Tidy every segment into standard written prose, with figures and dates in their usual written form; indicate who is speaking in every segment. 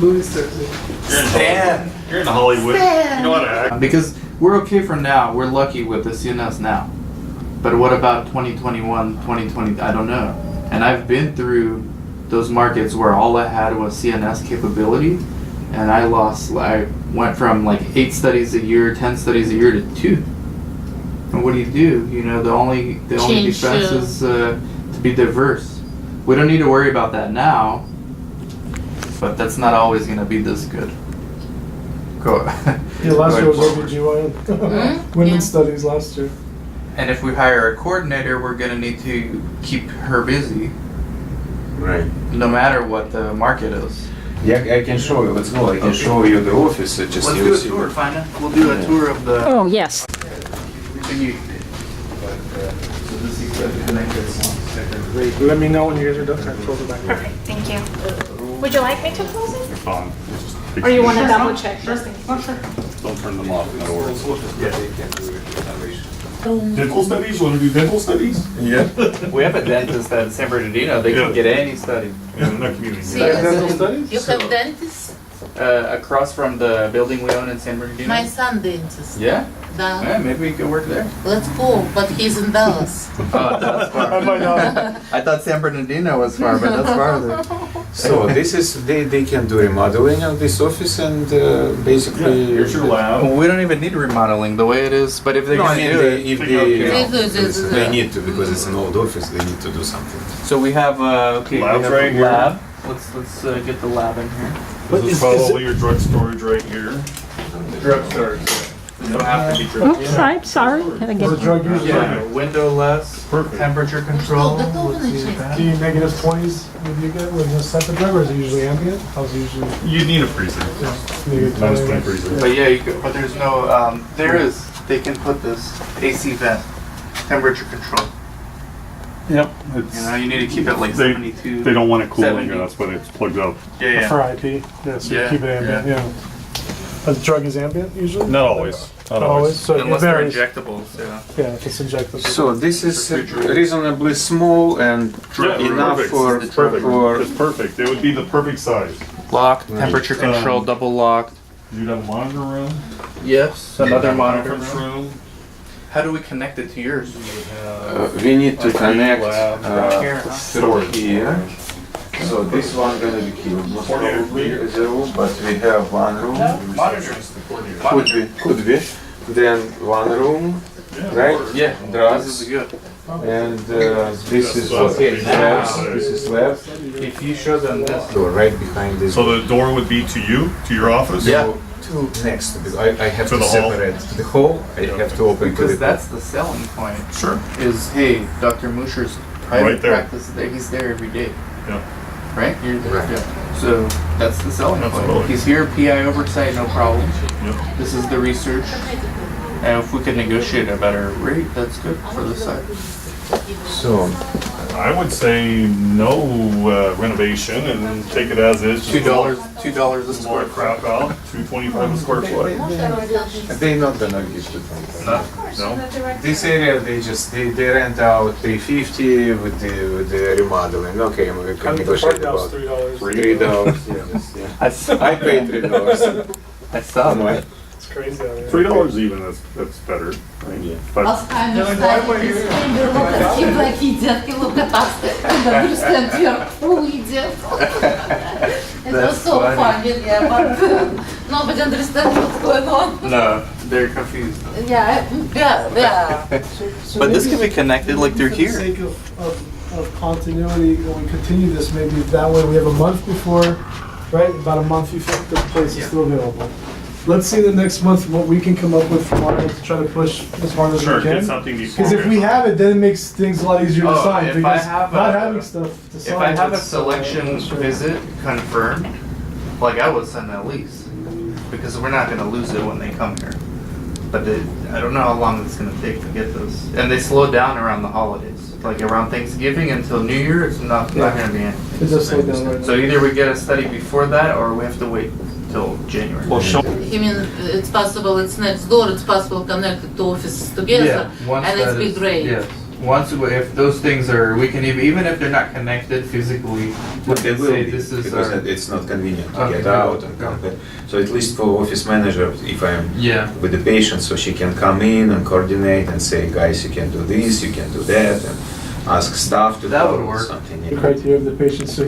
Speaker 1: movie stars.
Speaker 2: Stan.
Speaker 3: You're in Hollywood. You know how to act.
Speaker 2: Because we're okay for now. We're lucky with the CNS now. But what about 2021, 2020? I don't know. And I've been through those markets where all I had was CNS capability, and I went from like 8 studies a year, 10 studies a year to 2. And what do? You know, the only defense is to be diverse. We don't need to worry about that now, but that's not always going to be this good. Go.
Speaker 1: Yeah, last year was
Speaker 2: forward.
Speaker 1: OBGYN. Women's studies last year.
Speaker 2: And if we hire a coordinator, we're going to need to keep her busy,
Speaker 4: Right.
Speaker 2: no matter what the market is.
Speaker 4: Yeah, I can show you. Let's go. I can show you the office. Just
Speaker 2: Let's
Speaker 4: you
Speaker 2: do a
Speaker 4: see.
Speaker 2: tour, Fina. We'll do a tour of the.
Speaker 5: Oh, yes.
Speaker 2: So this is the connected one.
Speaker 1: Let me know when you guys are done. I close it back.
Speaker 6: Perfect, thank you. Would you like me to close it?
Speaker 3: Fine.
Speaker 6: Or you want to double check first?
Speaker 3: Don't turn them off. No worries.
Speaker 4: Yeah.
Speaker 3: Dental studies? You want to do dental studies?
Speaker 4: Yeah.
Speaker 2: We have a dentist at San Bernardino. They
Speaker 3: Yeah.
Speaker 2: can get any study.
Speaker 3: Yeah, not community.
Speaker 1: Dental studies?
Speaker 7: You have dentist?
Speaker 2: Across from the building we own in San Bernardino.
Speaker 7: My son dentist.
Speaker 2: Yeah?
Speaker 7: Da.
Speaker 2: Yeah, maybe we could work there.
Speaker 7: Let's go, but he's in Dallas.
Speaker 2: Oh, that's far.
Speaker 1: I might not.
Speaker 2: I thought San Bernardino was far, but that's farther.
Speaker 4: So this is they can do remodeling of this office and
Speaker 3: Yeah,
Speaker 4: basically.
Speaker 3: here's your lab.
Speaker 2: We don't even need remodeling the way it is, but if they're
Speaker 4: No, I
Speaker 2: gonna
Speaker 4: mean
Speaker 2: do it.
Speaker 4: if
Speaker 3: They
Speaker 4: they,
Speaker 3: do,
Speaker 4: they need to because it's an old office. They need to do something.
Speaker 2: So we have okay,
Speaker 3: Labs
Speaker 2: we have
Speaker 3: right
Speaker 2: a
Speaker 3: here.
Speaker 2: lab. Let's get the lab in here.
Speaker 3: This is probably your drug storage right here.
Speaker 2: Drug storage. They don't have to be drug.
Speaker 5: Oops, I'm sorry.
Speaker 1: For
Speaker 5: Again.
Speaker 1: drug use,
Speaker 2: Yeah, windowless,
Speaker 3: Perfect.
Speaker 2: temperature control.
Speaker 7: Готовы
Speaker 2: Let's use
Speaker 7: начать?
Speaker 2: that.
Speaker 1: do you negative 20s when you get when you set the drug, or is it usually ambient? How's it usually?
Speaker 3: You need a freezer.
Speaker 1: Negative
Speaker 3: Minus
Speaker 1: 20,
Speaker 3: 20 freezer.
Speaker 2: But yeah, but there's no. They can put this AC vent, temperature control.
Speaker 3: Yep.
Speaker 2: You know, you need to keep it like
Speaker 3: They-
Speaker 2: 72.
Speaker 3: They don't want it cooling,
Speaker 2: 70.
Speaker 3: that's why it's plugged up.
Speaker 2: Yeah,
Speaker 1: For IP, yeah, so you
Speaker 2: Yeah,
Speaker 1: keep it ambient, yeah. A drug is ambient usually?
Speaker 3: Not always. Not always.
Speaker 1: So it
Speaker 2: Unless they're
Speaker 1: varies.
Speaker 2: injectables. Yeah.
Speaker 1: Yeah, if it's injectable.
Speaker 4: So this is reasonably small and
Speaker 3: Yeah,
Speaker 4: enough
Speaker 3: perfect.
Speaker 4: for
Speaker 3: It's perfect.
Speaker 4: for.
Speaker 3: It's perfect. It would be the perfect size.
Speaker 2: Locked,
Speaker 4: Right.
Speaker 2: temperature control, double locked.
Speaker 3: You'd have a monitor room.
Speaker 2: Yes, another monitor
Speaker 3: Conference
Speaker 2: room.
Speaker 3: room.
Speaker 2: How do we connect it to yours?
Speaker 4: We need to
Speaker 3: Like
Speaker 4: connect
Speaker 3: lab,
Speaker 2: here, huh?
Speaker 4: through here. So this one gonna be killed most probably as a room, but we have one room.
Speaker 2: Monitors.
Speaker 4: Could be. Then one room, right?
Speaker 2: Yeah,
Speaker 4: Drugs.
Speaker 2: this is good.
Speaker 4: And this is
Speaker 3: Okay,
Speaker 4: labs.
Speaker 3: now-
Speaker 4: This is lab.
Speaker 2: If you show them this.
Speaker 4: So right behind this.
Speaker 3: So the door would be to you, to your office?
Speaker 2: Yeah.
Speaker 4: Two next. Because I have
Speaker 3: To
Speaker 4: to
Speaker 3: the hall?
Speaker 4: separate the hall. I have to open to
Speaker 2: Because
Speaker 4: the.
Speaker 2: that's the selling point.
Speaker 3: Sure.
Speaker 2: Is hey, Dr. Musher's private
Speaker 3: Right there.
Speaker 2: practice there. He's there every day.
Speaker 3: Yeah.
Speaker 2: Right? You're there.
Speaker 4: Right.
Speaker 2: Yeah. So that's the selling
Speaker 3: Absolutely.
Speaker 2: point. He's here, PI oversight, no problem.
Speaker 3: Yep.
Speaker 2: This is the research. And if we could negotiate a better rate, that's good for the site.
Speaker 4: So
Speaker 3: I would say no renovation and take it as is. just
Speaker 2: $2 a
Speaker 3: More
Speaker 2: square foot.
Speaker 3: crap out, $2.25 a square foot.
Speaker 4: they're not gonna give to them.
Speaker 3: No?
Speaker 4: This area they rent out 350 with the remodeling. Okay, we can negotiate
Speaker 1: Park house,
Speaker 4: about
Speaker 1: $3.
Speaker 4: $3. Yes, yeah. I paid $3.
Speaker 2: I saw that.
Speaker 1: It's crazy out there.
Speaker 3: $3 even, that's better.
Speaker 4: Yeah.
Speaker 3: But
Speaker 7: Алцхаймер ставит, такие плохие детки, look at us. Когда вырастем вверх, фу, идет. It was so funny, yeah, but nobody understands what's going on.
Speaker 2: No, they're confused.
Speaker 7: Yeah, yeah.
Speaker 2: But this can be connected like through
Speaker 1: For
Speaker 2: here.
Speaker 1: the sake of continuity, when we continue this, maybe that way we have a month before, right? About a month, you think the place is still available. Let's see the next month what we can come up with from our end to try to push as hard as
Speaker 3: sure,
Speaker 1: we
Speaker 3: get
Speaker 1: can.
Speaker 3: something before.
Speaker 1: Because if we have it, then it makes things a lot easier to
Speaker 2: Oh,
Speaker 1: sign.
Speaker 2: if
Speaker 1: Because
Speaker 2: I have
Speaker 1: not
Speaker 2: a-
Speaker 1: having stuff to sign.
Speaker 2: If I have a
Speaker 1: it's,
Speaker 2: selection visit confirmed, like I would send a lease because we're not gonna lose it when they come here. But I don't know how long it's gonna take to get this. And they slow down around the holidays, like around Thanksgiving until New Year. It's not gonna be
Speaker 1: It
Speaker 2: anything.
Speaker 1: does slow down right
Speaker 2: So
Speaker 1: now.
Speaker 2: either we get a study before that, or we have to wait till January.
Speaker 3: Well, show
Speaker 7: I mean, it's possible it's next door, it's possible connected to offices together, and it's big rate.
Speaker 2: Yes. if those things are, we can even if they're not connected physically, we
Speaker 4: They
Speaker 2: can
Speaker 4: will
Speaker 2: say
Speaker 4: be,
Speaker 2: this is
Speaker 4: because
Speaker 2: our,
Speaker 4: it's not convenient to
Speaker 2: Okay,
Speaker 4: get
Speaker 2: good.
Speaker 4: out and come back. So at least for office manager, if I'm
Speaker 2: yeah.
Speaker 4: with the patient, so she can come in and coordinate and say, guys, you can do this, you can do that, and ask staff to
Speaker 2: That
Speaker 4: do
Speaker 2: would work.
Speaker 4: something.
Speaker 1: The criteria of the patient, so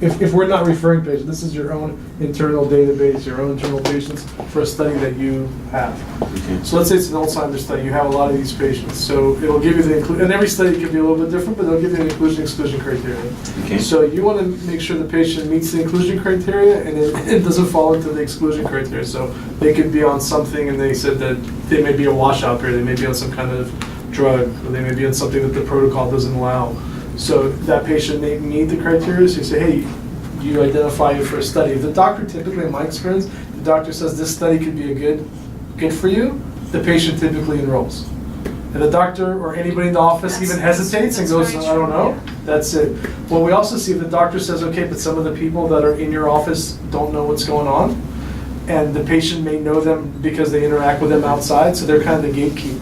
Speaker 1: if we're not referring patients, this is your own internal database, your own internal patients for a study that you have.
Speaker 4: Okay.
Speaker 1: So let's say it's an Alzheimer's study, you have a lot of these patients, so it'll give you and every study can be a little bit different, but it'll give you an inclusion-exclusion criteria.
Speaker 4: Okay.
Speaker 1: So you want to make sure the patient meets the inclusion criteria and it doesn't fall into the exclusion criteria. So they could be on something and they said that they may be a washout period, they may be on some kind of drug, or they may be on something that the protocol doesn't allow. So that patient may meet the criteria, so you say, hey, you identify you for a study. If the doctor, typically in my experience, the doctor says this study could be good for you, the patient typically enrolls. If the doctor or anybody in the office even hesitates and goes, I don't know, that's it. Well, we also see if the doctor says, okay, but some of the people that are in your office don't know what's going on, and the patient may know them because they interact with them outside, so they're kind of the gatekeeper.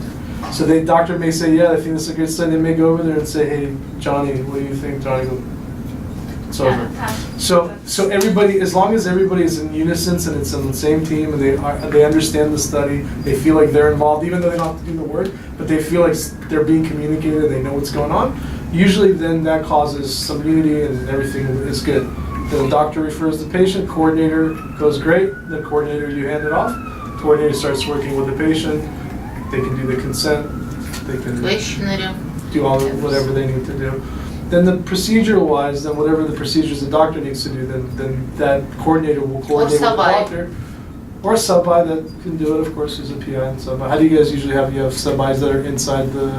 Speaker 1: So the doctor may say, yeah, I think this is a good study. They may go over there and say, hey, Johnny, what do you think? Johnny, it's over. So everybody, as long as everybody is in unison and it's on the same team and they understand the study, they feel like they're involved, even though they don't have to do the work, but they feel like they're being communicated, they know what's going on. Usually then that causes some unity and everything is good. Then the doctor refers the patient, coordinator goes great, the coordinator, you hand it off, coordinator starts working with the patient. They can do the consent, they can
Speaker 7: Questionnaire.
Speaker 1: do all whatever they need to do. Then the procedural wise, then whatever the procedures the doctor needs to do, then that coordinator will coordinate with the
Speaker 7: sub-I.
Speaker 1: doctor. Or a sub-I that can do it, of course, who's a PI and sub-I. How do you guys usually have, you have sub-Is that are inside the,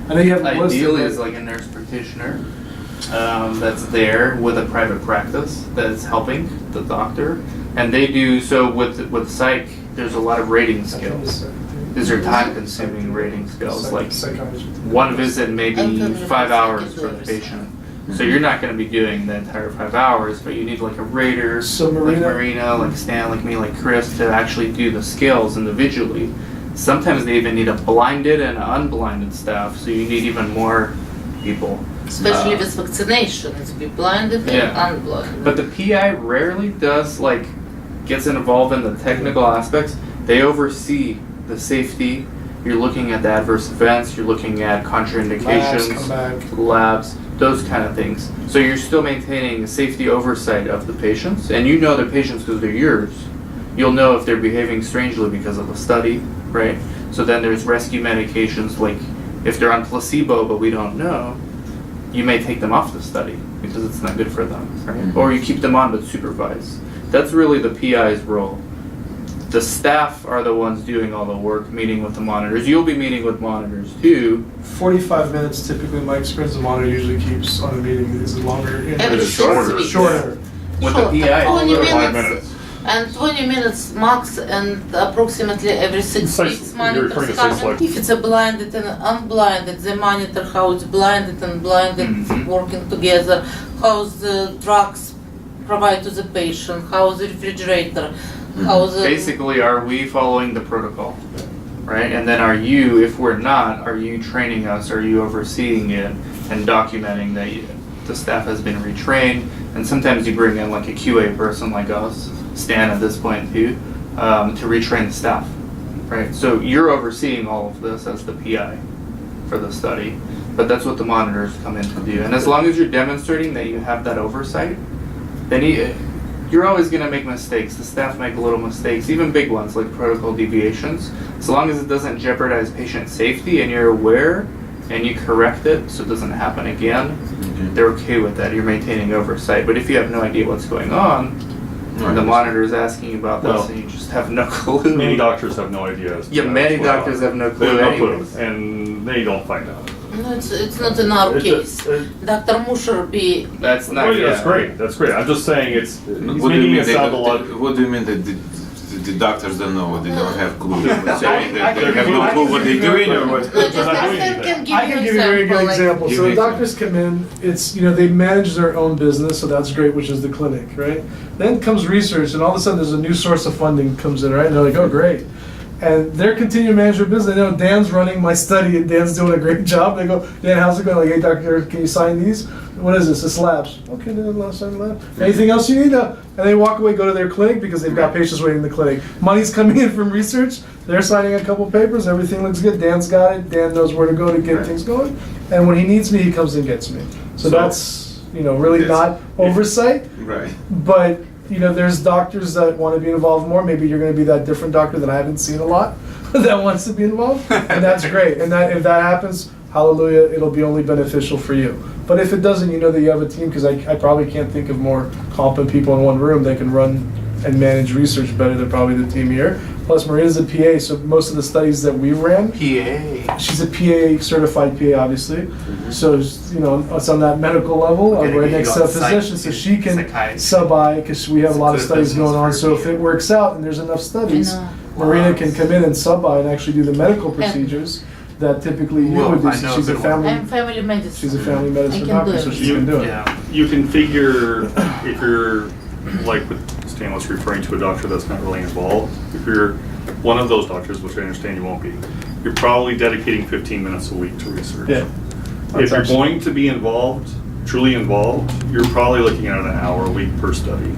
Speaker 1: I know you have a list.
Speaker 2: Ideally, is like a nurse practitioner that's there with a private practice that's helping the doctor, and they do so with psych. There's a lot of rating skills. These are time-consuming rating skills. Like
Speaker 1: Psychiatry.
Speaker 2: one visit may be 5 hours for the patient, so you're not going to be doing the entire 5 hours, but you need like a rater,
Speaker 1: So
Speaker 2: like
Speaker 1: Marina,
Speaker 2: Marina, like Stan, like me, like Chris, to actually do the skills individually. Sometimes they even need a blinded and unblinded staff, so you need even more people.
Speaker 7: Especially with vaccination, it's be blinded
Speaker 2: Yeah.
Speaker 7: and unblinded.
Speaker 2: But the PI rarely does gets involved in the technical aspects. They oversee the safety. You're looking at the adverse events. You're looking at
Speaker 1: labs come
Speaker 2: contraindications,
Speaker 1: back.
Speaker 2: labs, those kind of things. So you're still maintaining a safety oversight of the patients, and you know the patients because they're yours. You'll know if they're behaving strangely because of a study, right? So then there's rescue medications, like if they're on placebo but we don't know, you may take them off the study because it's not good for them, right? Or you keep them on but supervise. That's really the PI's role. The staff are the ones doing all the work, meeting with the monitors. You'll be meeting with monitors too.
Speaker 1: 45 minutes typically, in my experience, the monitor usually keeps on a meeting. Is it longer?
Speaker 7: Every
Speaker 3: It's
Speaker 7: 6
Speaker 3: shorter.
Speaker 7: weeks.
Speaker 1: Shorter.
Speaker 2: With the PI,
Speaker 7: 20
Speaker 3: 5
Speaker 7: minutes.
Speaker 3: minutes.
Speaker 7: And 20 minutes max, and approximately every 6
Speaker 3: Size-
Speaker 7: weeks
Speaker 3: you're
Speaker 7: monitors
Speaker 3: referring to size
Speaker 7: coming.
Speaker 3: like-
Speaker 7: If it's a blinded and unblinded, they monitor how it's blinded and blinded
Speaker 2: Mhm.
Speaker 7: working together, how the drugs provide to the patient, how the refrigerator, how the...
Speaker 2: Basically, are we following the protocol? Right? And then are you, if we're not, are you training us? Are you overseeing it and documenting that the staff has been retrained? And sometimes you bring in like a QA person like us, Stan at this point too, to retrain the staff. Right? So you're overseeing all of this as the PI for the study. But that's what the monitors come in to do. And as long as you're demonstrating that you have that oversight, then you're always going to make mistakes. The staff make little mistakes, even big ones like protocol deviations. As long as it doesn't jeopardize patient safety and you're aware and you correct it so it doesn't happen again, they're okay with that. You're maintaining oversight. But if you have no idea what's going on, and the monitor is asking about this
Speaker 3: Well,
Speaker 2: and you just have no clue.
Speaker 3: Many doctors have no idea. as to
Speaker 2: Yeah, many
Speaker 3: what's going
Speaker 2: doctors
Speaker 3: on.
Speaker 2: have no
Speaker 3: They
Speaker 2: clue
Speaker 3: have no clue,
Speaker 2: anyways.
Speaker 3: and they don't find out.
Speaker 7: No, it's not in our case. Dr. Musher be...
Speaker 2: That's not,
Speaker 3: Well, yeah,
Speaker 2: yeah.
Speaker 3: that's great. That's great. I'm just saying it's
Speaker 4: What do you
Speaker 3: making
Speaker 4: mean?
Speaker 3: it sound a lot.
Speaker 4: What do you mean that the doctors don't know? They don't have clue. They
Speaker 1: I
Speaker 4: have no clue what they're doing or what?
Speaker 7: No, just
Speaker 3: not doing
Speaker 7: I
Speaker 3: anything.
Speaker 7: can give
Speaker 1: I
Speaker 7: you
Speaker 1: can give you a very good
Speaker 7: like-
Speaker 1: example.
Speaker 4: Give
Speaker 1: So
Speaker 4: me
Speaker 1: the
Speaker 4: an
Speaker 1: doctors come in, it's, they manage their own business, so that's great, which is the clinic, right? Then comes research, and all of a sudden there's a new source of funding comes in, right? And they're like, oh, great. And they're continuing to manage their business. They know Dan's running my study and Dan's doing a great job. They go, Dan, how's it going? Like, hey, doctor, can you sign these? What is this? It's labs. Okay, then I'll sign the lab. Anything else you need? And they walk away, go to their clinic because they've got patients waiting in the clinic. Money's coming in from research. They're signing a couple papers. Everything looks good. Dan's got it. Dan knows where to go to get
Speaker 3: Right.
Speaker 1: things going. And when he needs me, he comes and gets me. So that's, really
Speaker 4: Yes.
Speaker 1: not oversight.
Speaker 4: Right.
Speaker 1: But, there's doctors that want to be involved more. Maybe you're going to be that different doctor that I haven't seen a lot that wants to be involved. And that's great. And if that happens, hallelujah, it'll be only beneficial for you. But if it doesn't, you know that you have a team, because I probably can't think of more competent people in one room that can run and manage research better than probably the team here. Plus, Marina's a PA, so most of the studies that we ran,
Speaker 2: PA.
Speaker 1: she's a PA, certified PA, obviously. So, it's on that medical level,
Speaker 2: Okay,
Speaker 1: right
Speaker 2: you
Speaker 1: next
Speaker 2: got
Speaker 1: to a physician, so she can
Speaker 2: psychiatry.
Speaker 1: sub-I, because we have a lot of
Speaker 2: Good
Speaker 1: studies
Speaker 2: business
Speaker 1: going on.
Speaker 2: for
Speaker 1: So if
Speaker 2: PA.
Speaker 1: it works out and there's enough studies,
Speaker 7: know.
Speaker 1: Marina
Speaker 2: Wow.
Speaker 1: can come in and sub-I and actually do the medical procedures that typically you
Speaker 2: Whoa,
Speaker 1: would do.
Speaker 2: I
Speaker 1: So
Speaker 2: know
Speaker 1: she's a
Speaker 2: a good one.
Speaker 1: family,
Speaker 7: I'm family medicine.
Speaker 1: she's a family medicine
Speaker 7: can
Speaker 1: doctor,
Speaker 7: do
Speaker 1: so
Speaker 7: it.
Speaker 1: she can do it.
Speaker 2: Yeah.
Speaker 3: You can figure, if you're, like what Stan was referring to, a doctor that's not really involved, if you're one of those doctors, which I understand you won't be, you're probably dedicating 15 minutes a week to research.
Speaker 1: Yeah.
Speaker 3: If you're
Speaker 1: That's
Speaker 3: going to be involved, truly involved, you're probably looking at an hour a week per study.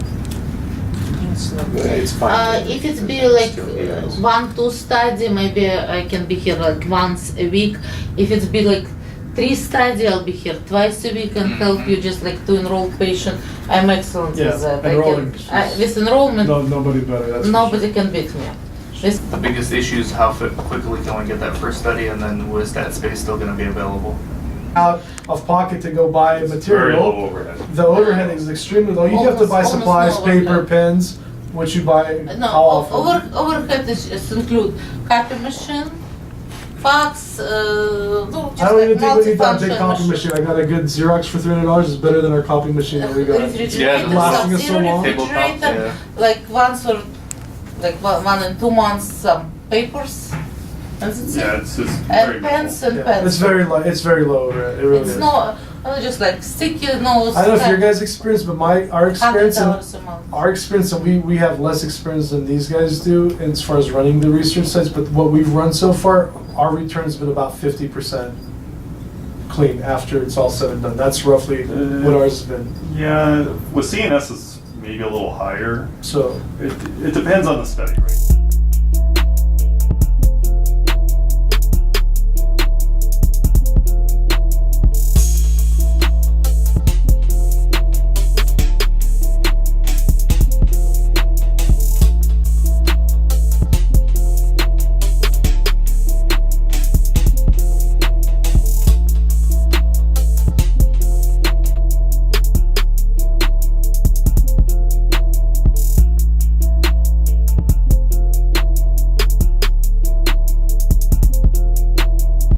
Speaker 4: It's fine.
Speaker 7: If it's be like
Speaker 4: Still, yes.
Speaker 7: 1-2 study, maybe I can be here like once a week. If it's be like 3 study, I'll be here twice a week and help you just like to enroll patient. I'm excellent
Speaker 1: Yeah,
Speaker 7: with that.
Speaker 1: enrolling.
Speaker 7: With enrollment,
Speaker 1: No, nobody better, that's for
Speaker 7: nobody can beat me. This-
Speaker 2: The biggest issue is how quickly can we get that first study, and then was that space still going to be available?
Speaker 1: Out of pocket to go buy
Speaker 3: Very low
Speaker 1: material.
Speaker 3: overhead.
Speaker 1: The overhead is extremely low. You have to buy
Speaker 7: Almost
Speaker 1: supplies,
Speaker 7: no
Speaker 1: paper,
Speaker 7: overhead.
Speaker 1: pens, what you buy,
Speaker 7: No,
Speaker 1: how often?
Speaker 7: overhead is include copy machine, fax, no, just
Speaker 1: I don't even
Speaker 7: like
Speaker 1: think we need that big
Speaker 7: multifunction
Speaker 1: copy machine. I got a good Xerox for $300. It's better than our copy machine that we got.
Speaker 7: Refrigerator,
Speaker 2: Yeah,
Speaker 1: lasting us so
Speaker 7: Sub-Zero
Speaker 1: long.
Speaker 7: refrigerator, like once or like 1 and 2 months some papers, and that's
Speaker 3: Yeah,
Speaker 7: it.
Speaker 3: it's just very
Speaker 7: And pens
Speaker 3: minimal.
Speaker 7: and
Speaker 1: Yeah,
Speaker 7: pens.
Speaker 1: it's very low. It's very low overhead. It really
Speaker 7: It's
Speaker 1: is.
Speaker 7: no, just like sticky notes.
Speaker 1: I don't know if your guys' experience, but our experience and
Speaker 7: $100 a month.
Speaker 1: our experience, and we have less experience than these guys do as far as running the research sites, but what we've run so far, our return's been about 50% clean after it's all said and done. That's roughly what ours has been.
Speaker 3: Yeah, with CNS it's maybe a little higher.
Speaker 1: So,
Speaker 3: It depends on the study, right?